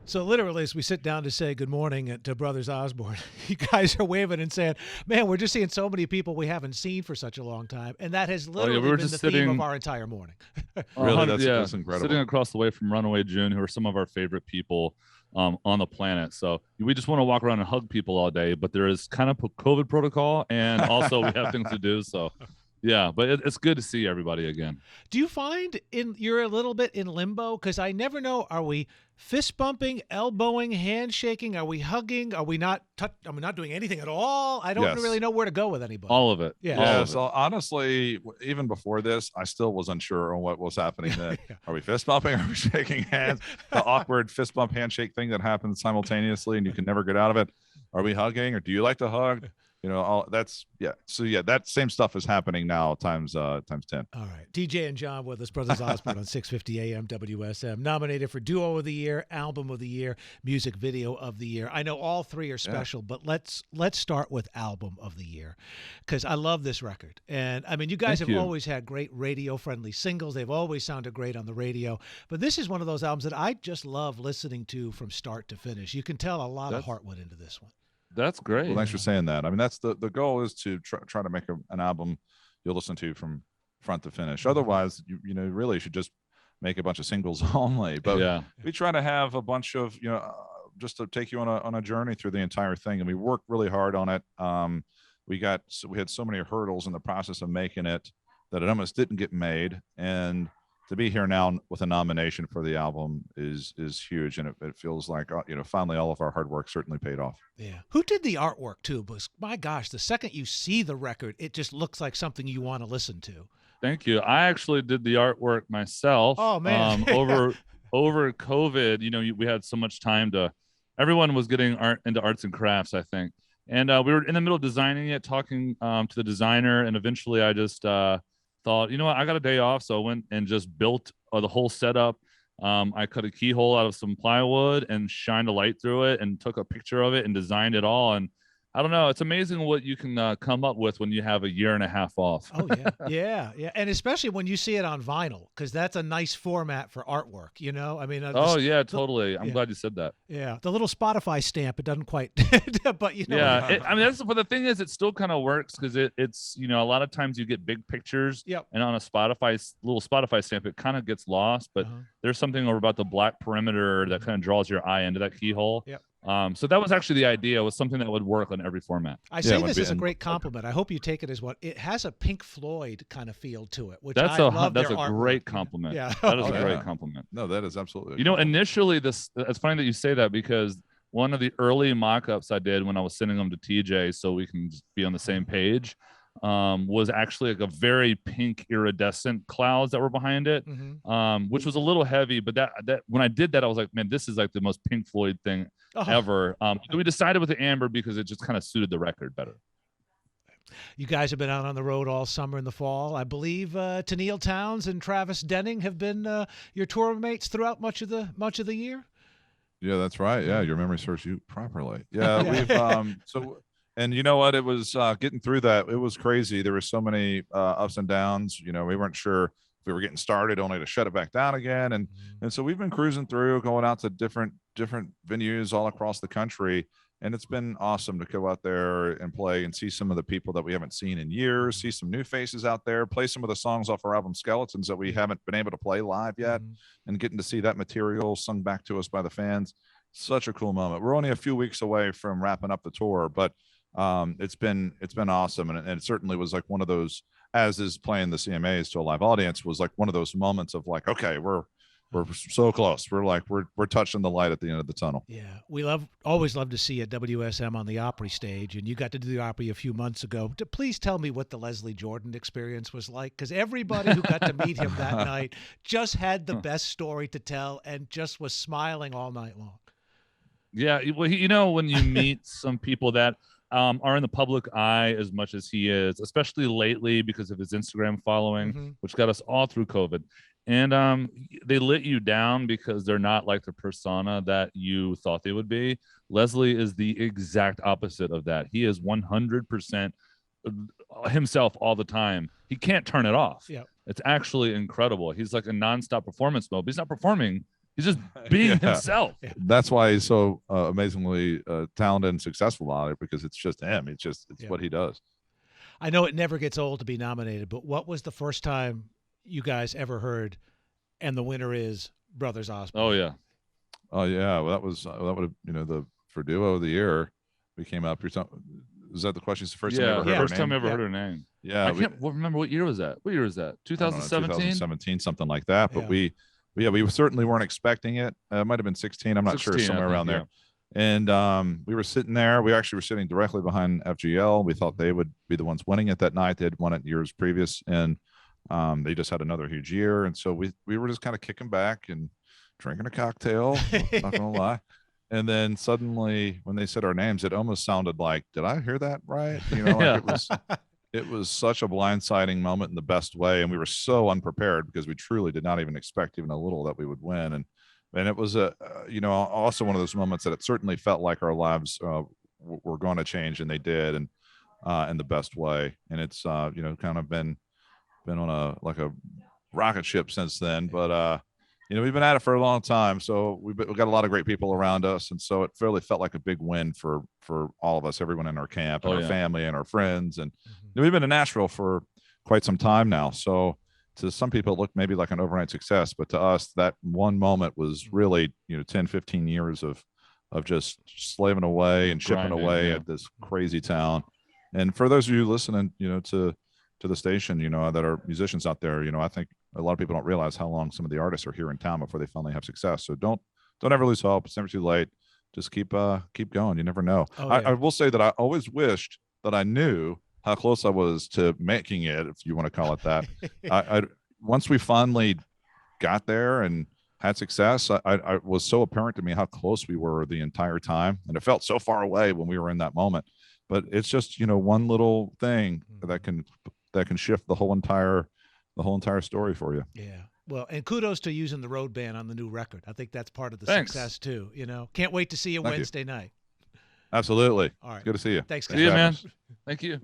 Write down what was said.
So literally, as we sit down to say good morning to Brothers Osborne, you guys are waving and saying, man, we're just seeing so many people we haven't seen for such a long time. And that has literally we were been just the theme of sitting, our entire morning. Really, that's incredible. Sitting across the way from Runaway June, who are some of our favorite people on the planet. So we just want to walk around and hug people all day, but there is kind of COVID protocol, and also we have things to do. So yeah, but it's good to see everybody again. Do you find you're a little bit in limbo? Because I never know, are we fist bumping, elbowing, handshaking? Are we hugging? Are we not not doing anything at all? I don't really know where to go with anybody. All of it. Yeah. So honestly, even before this, I still was unsure on what was happening then. Are we fist bumping? Are we shaking hands? The awkward fist bump handshake thing that happens simultaneously and you can never get out of it. Are we hugging, or do you like to hug? All that's So that same stuff is happening now times 10. All right. TJ and John with us, Brothers Osborne on 650 AM WSM, nominated for Duo of the Year, Album of the Year, Music Video of the Year. I know all three are special, but let's start with Album of the Year, because I love this record. And I mean, you guys have always had great radio-friendly singles. They've always sounded great on the radio. But this is one of those albums that I just love listening to from start to finish. You can tell a lot of heart went into this one. That's great. Well, thanks for saying that. I mean, that's the goal, is to try to make an album you'll listen to from front to finish. Otherwise, you really should just make a bunch of singles only. But we try to have a bunch of, just to take you on a journey through the entire thing. And we worked really hard on it. We had so many hurdles in the process of making it that it almost didn't get made. And to be here now with a nomination for the album is huge, and it feels like finally all of our hard work certainly paid off. Yeah. Who did the artwork too? Because my gosh, the second you see the record, it just looks like something you want to listen to. Thank you. I actually did the artwork myself. Oh man. Over COVID, we had so much time everyone was getting into arts and crafts, I think, and we were in the middle of designing it, talking to the designer, and eventually I just thought, what, I got a day off, so I went and just built the whole setup. I cut a keyhole out of some plywood and shined a light through it and took a picture of it and designed it all. And I don't know, it's amazing what you can come up with when you have a year and a half off. Oh yeah. Yeah. And especially when you see it on vinyl, because that's a nice format for artwork, I mean. Totally. I'm glad you said that. Yeah. The little Spotify stamp, it doesn't quite, but Yeah. But the thing is, it still kind of works, because it's, a lot of times you get big pictures and on a little Spotify stamp, it kind of gets lost, but there's something about the black perimeter that kind of draws your eye into that keyhole. Yep. So that was actually the idea, was something that would work on every format. I say this is a great compliment. I hope you take it as what it has, a Pink Floyd kind of feel to it, which that's I love. That's a great compliment. Yeah. That is a great compliment. No, that is absolutely. Initially it's funny that you say that, because one of the early mock-ups I did when I was sending them to TJ so we can be on the same page was actually like a very pink iridescent clouds that were behind it, which was a little heavy, but that when I did that, I was like, man, this is like the most Pink Floyd thing ever. We decided with the amber because it just kind of suited the record better. You guys have been out on the road all summer and the fall. I believe Tennille Townes and Travis Denning have been your tour mates throughout much of the year. Yeah, that's right. Yeah, your memory serves you properly. Yeah, we've and you know what? It was getting through that. It was crazy. There were so many ups and downs. We weren't sure if we were getting started, only to shut it back down again. And so we've been cruising through, going out to different venues all across the country. And it's been awesome to go out there and play and see some of the people that we haven't seen in years, see some new faces out there, play some of the songs off our album Skeletons that we haven't been able to play live yet, and getting to see that material sung back to us by the fans. Such a cool moment. We're only a few weeks away from wrapping up the tour, but it's been awesome. And it certainly was like one of those, as is playing the CMAs to a live audience, was like one of those moments of like, okay, we're so close. We're touching the light at the end of the tunnel. Yeah. We always love to see you at WSM on the Opry stage, and you got to do the Opry a few months ago. Please tell me what the Leslie Jordan experience was like, because everybody who got to meet him that night just had the best story to tell and just was smiling all night long. Yeah. Well, when you meet some people that are in the public eye as much as he is, especially lately because of his Instagram following, which got us all through COVID. And they lit you down because they're not like the persona that you thought they would be. Leslie is the exact opposite of that. He is 100% himself all the time. He can't turn it off. Yep. It's actually incredible. He's like a nonstop performance mode, but he's not performing. He's just being Yeah. himself. That's why he's so amazingly talented and successful on it, because it's just him. It's what he does. I know it never gets old to be nominated, but what was the first time you guys ever heard, and the winner is Brothers Osborne? Oh yeah. Oh yeah. Well, that would have, for duo of the year, we came up. Is that the question? It's the first time I ever heard her first name? time I ever heard her name. Yeah. I can't remember what year was that. What year was that? 2017. 2017, something like that. But we certainly weren't expecting it. It might have been 16. I'm not sure, somewhere around there. And we were sitting there. We actually were sitting directly behind FGL. We thought they would be the ones winning it that night. They had won it years previous, and they just had another huge year. And so we were just kind of kicking back and drinking a cocktail. Not gonna lie. And then suddenly, when they said our names, it almost sounded like, did I hear that right? It was such a blindsiding moment in the best way, and we were so unprepared because we truly did not even expect even a little that we would win. And it was also one of those moments that it certainly felt like our lives were going to change, and they did, and in the best way. And it's kind of been on a rocket ship since then. But we've been at it for a long time, so we've got a lot of great people around us, and so it really felt like a big win for all of us, everyone in our camp, and our family and our friends. And we've been in Nashville for quite some time now, so to some people it looked maybe like an overnight success, but to us that one moment was really 10, 15 years of just slaving away and chipping away at this crazy town. And for those of you listening, to the station, that are musicians out there, I think a lot of people don't realize how long some of the artists are here in town before they finally have success. So don't ever lose hope. It's never too late. Just keep going. You never know. I will say that I always wished that I knew how close I was to making it, if you want to call it that. I once we finally got there and had success, I was so apparent to me how close we were the entire time, and it felt so far away when we were in that moment. But it's just one little thing that can shift the whole entire story for you. Yeah. Well, and kudos to using the road band on the new record. I think that's part of the Thanks. success too. Can't wait to see you Thank Wednesday night. Absolutely. All right. Good to see you. Thanks, See you, man. Thank you.